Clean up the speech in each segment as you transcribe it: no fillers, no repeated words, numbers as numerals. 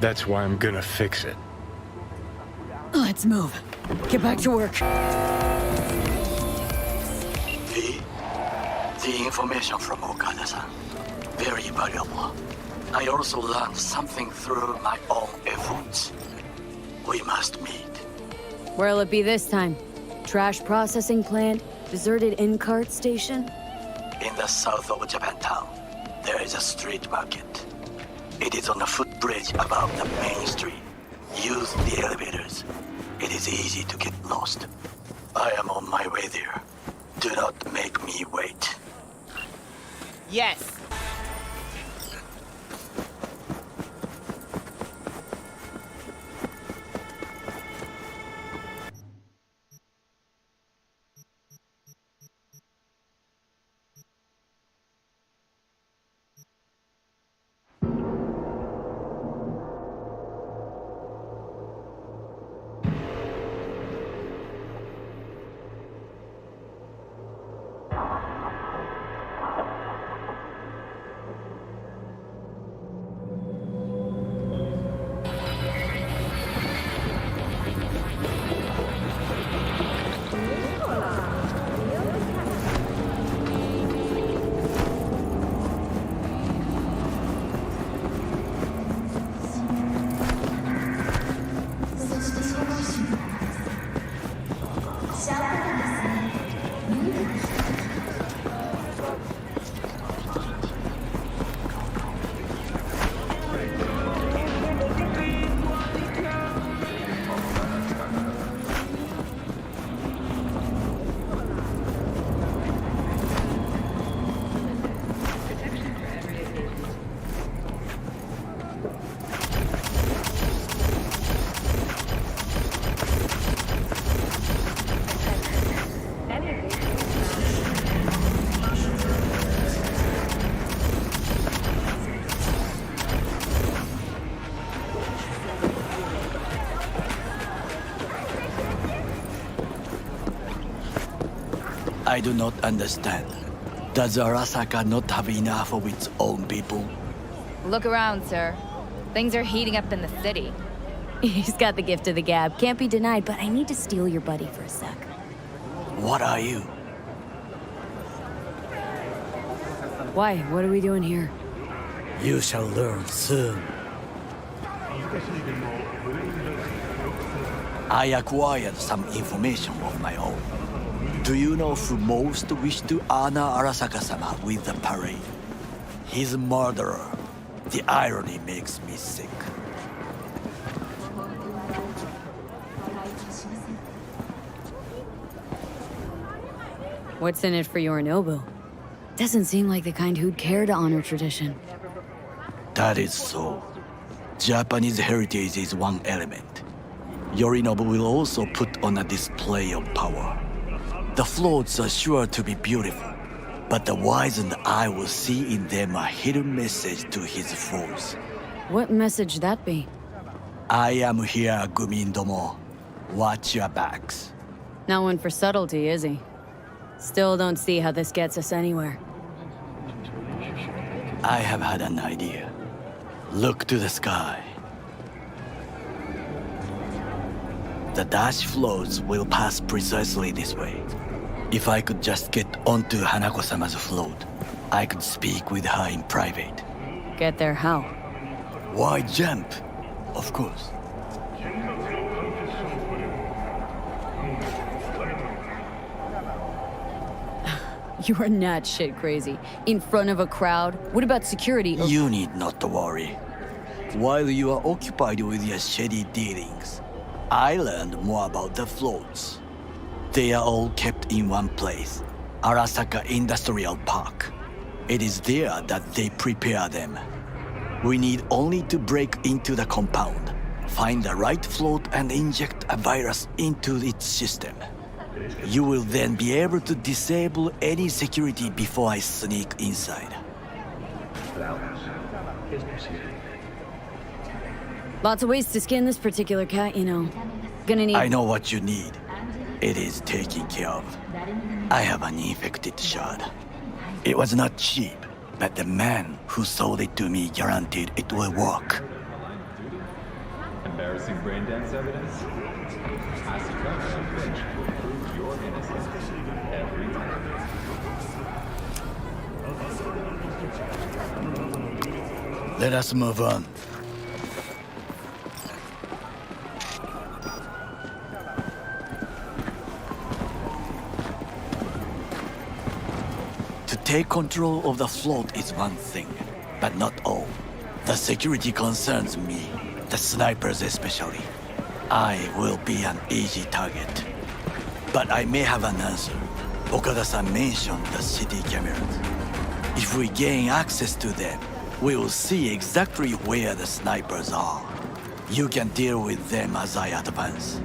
That's why I'm gonna fix it. Let's move. Get back to work. The information from Okada-san, very valuable. I also learned something through my own efforts. We must meet. Where'll it be this time? Trash processing plant? Deserted in-cart station? In the south of Japantown, there is a street market. It is on a footbridge above the main street. Use the elevators. It is easy to get lost. I am on my way there. Do not make me wait. Yes. I do not understand. Does Arasaka not have enough of its own people? Look around, sir. Things are heating up in the city. He's got the gift of the gab. Can't be denied, but I need to steal your buddy for a sec. What are you? Why? What are we doing here? You shall learn soon. I acquired some information of my own. Do you know who most wished to honor Arasaka-sama with the parade? His murderer. The irony makes me sick. What's in it for Yorinobu? Doesn't seem like the kind who'd care to honor tradition. That is so. Japanese heritage is one element. Yorinobu will also put on a display of power. The floats are sure to be beautiful, but the wizened eye will see in them a hidden message to his foes. What message that be? I am here, Gumindomo. Watch your backs. Not one for subtlety, is he? Still don't see how this gets us anywhere. I have had an idea. Look to the sky. The dash floats will pass precisely this way. If I could just get onto Hanako-sama's float, I could speak with her in private. Get there how? Why jump? Of course. You are not shit crazy. In front of a crowd? What about security? You need not to worry. While you are occupied with your shady dealings, I learned more about the floats. They are all kept in one place, Arasaka Industrial Park. It is there that they prepare them. We need only to break into the compound, find the right float and inject a virus into its system. You will then be able to disable any security before I sneak inside. Lots of ways to skin this particular cat, you know. Gonna need... I know what you need. It is taken care of. I have an infected shard. It was not cheap, but the man who sold it to me guaranteed it will work. missing brain dance evidence? Ask the governor and Finch will prove your innocence every time. Let us move on. To take control of the float is one thing, but not all. The security concerns me, the snipers especially. I will be an easy target. But I may have an answer. Okada-san mentioned the city cameras. If we gain access to them, we will see exactly where the snipers are. You can deal with them as I advance.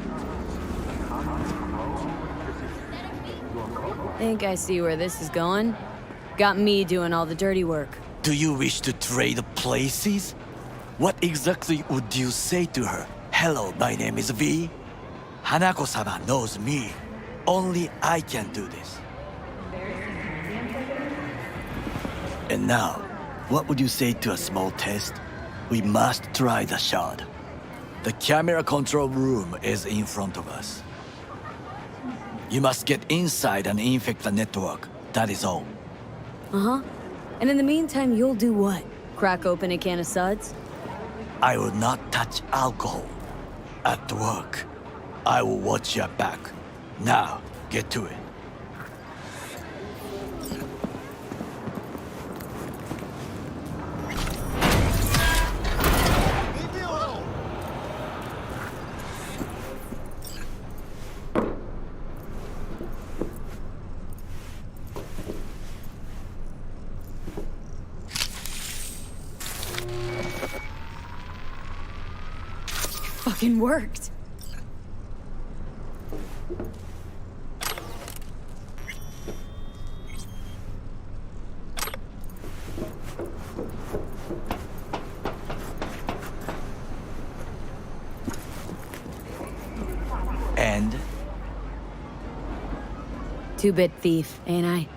Think I see where this is going. Got me doing all the dirty work. Do you wish to trade places? What exactly would you say to her? Hello, my name is V. Hanako-sama knows me. Only I can do this. And now, what would you say to a small test? We must try the shard. The camera control room is in front of us. You must get inside and infect the network. That is all. Uh-huh. And in the meantime, you'll do what? Crack open a can of suds? I will not touch alcohol. At work, I will watch your back. Now, get to it. Fucking worked. And? Two-bit thief, ain't I?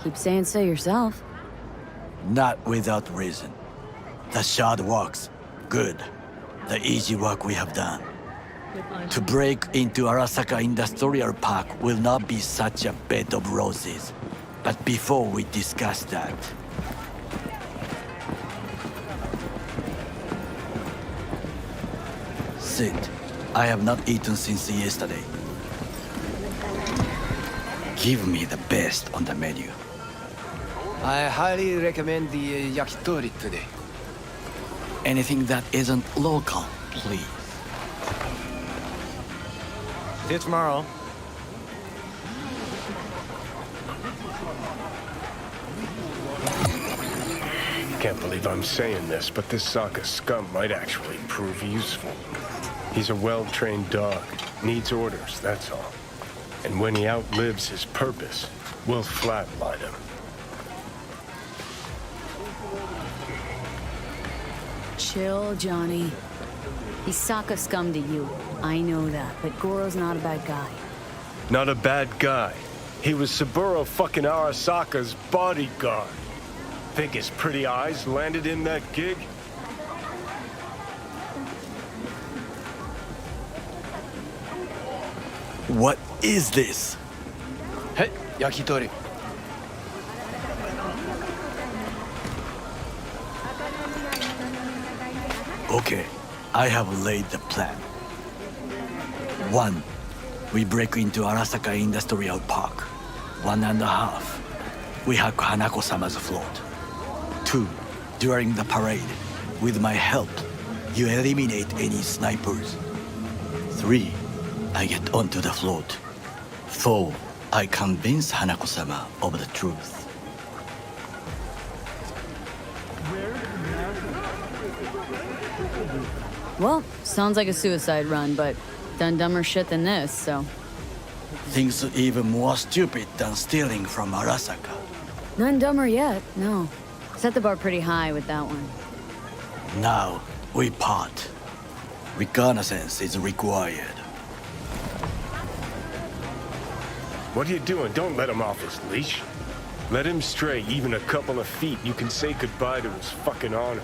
Keep saying so yourself. Not without reason. The shard works. Good. The easy work we have done. To break into Arasaka Industrial Park will not be such a bed of roses. But before we discuss that... Sit. I have not eaten since yesterday. Give me the best on the menu. I highly recommend the yakitori today. Anything that isn't local, please. See you tomorrow. Can't believe I'm saying this, but this Sokka scum might actually prove useful. He's a well-trained dog. Needs orders, that's all. And when he outlives his purpose, we'll flatline him. Chill, Johnny. He's Sokka scum to you. I know that, but Goro's not a bad guy. Not a bad guy. He was Saburo fucking Arasaka's bodyguard. Think his pretty eyes landed in that gig? What is this? Hey, yakitori. Okay, I have laid the plan. 1. We break into Arasaka Industrial Park. 1.5. We hack Hanako-sama's float. 2. During the parade, with my help, you eliminate any snipers. 3. I get onto the float. 4. I convince Hanako-sama of the truth. Well, sounds like a suicide run, but done dumber shit than this, so... Things even more stupid than stealing from Arasaka. None dumber yet, no. Set the bar pretty high with that one. Now, we part. Reconnaissance is required. What are you doing? Don't let him off his leash. Let him stray even a couple of feet. You can say goodbye to his fucking honor.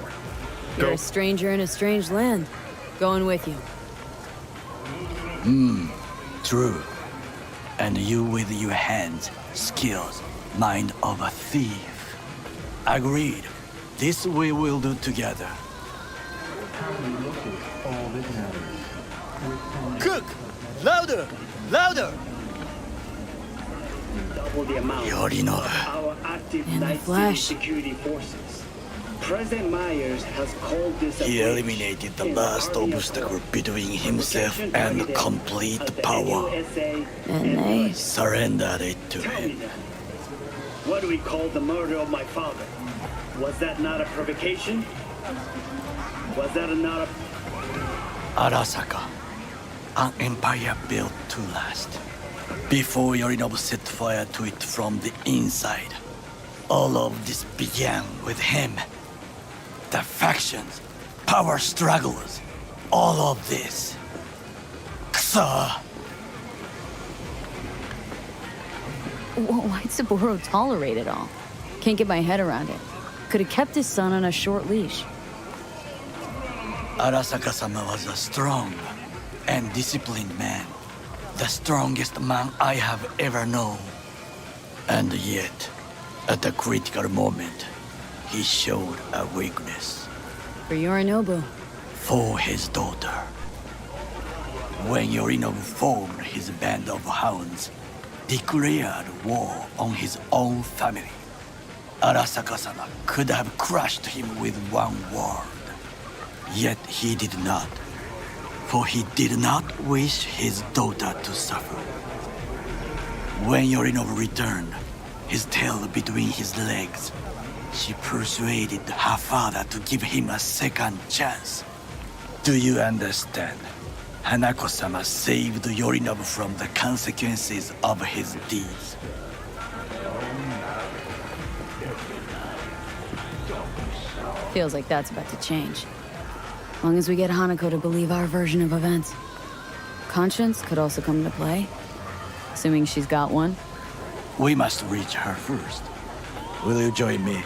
You're Go. a stranger in a strange land. Going with you. True. And you with your hands, skills, mind of a thief. Agreed. This we will do together. Cook! Louder! Louder! Double the amount Yorinobu. of our active In the Night City flesh. security forces. President Myers has called this a He breach eliminated the in last Army obstacle authority. between himself Provocation and targeted complete at the power. NUSA And they Surrendered it to Tell me him. that. What do we call the murder of my father? Was that not a provocation? Was that not a... Arasaka, an empire built to last. Before Yorinobu set fire to it from the inside, all of this began with him. The factions, power struggles, all of this. Kusa! Why'd Saburo tolerate it all? Can't get my head around it. Could have kept his son on a short leash. Arasaka-sama was a strong and disciplined man. The strongest man I have ever known. And yet, at the critical moment, he showed a weakness For Yorinobu. for his daughter. When Yorinobu formed his band of hounds, declared war on his own family, Arasaka-sama could have crushed him with one word. Yet he did not, for he did not wish his daughter to suffer. When Yorinobu returned, his tail between his legs, she persuaded her father to give him a second chance. Do you understand? Hanako-sama saved Yorinobu from the consequences of his deeds. Feels like that's about to change. As long as we get Hanako to believe our version of events. Conscience could also come into play. Assuming she's got one. We must reach her first. Will you join me?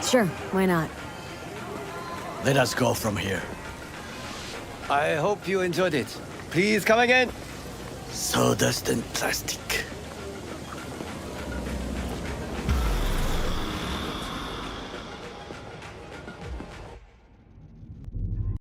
Sure, why not? Let us go from here. I hope you enjoyed it. Please come again. Sawdust and plastic.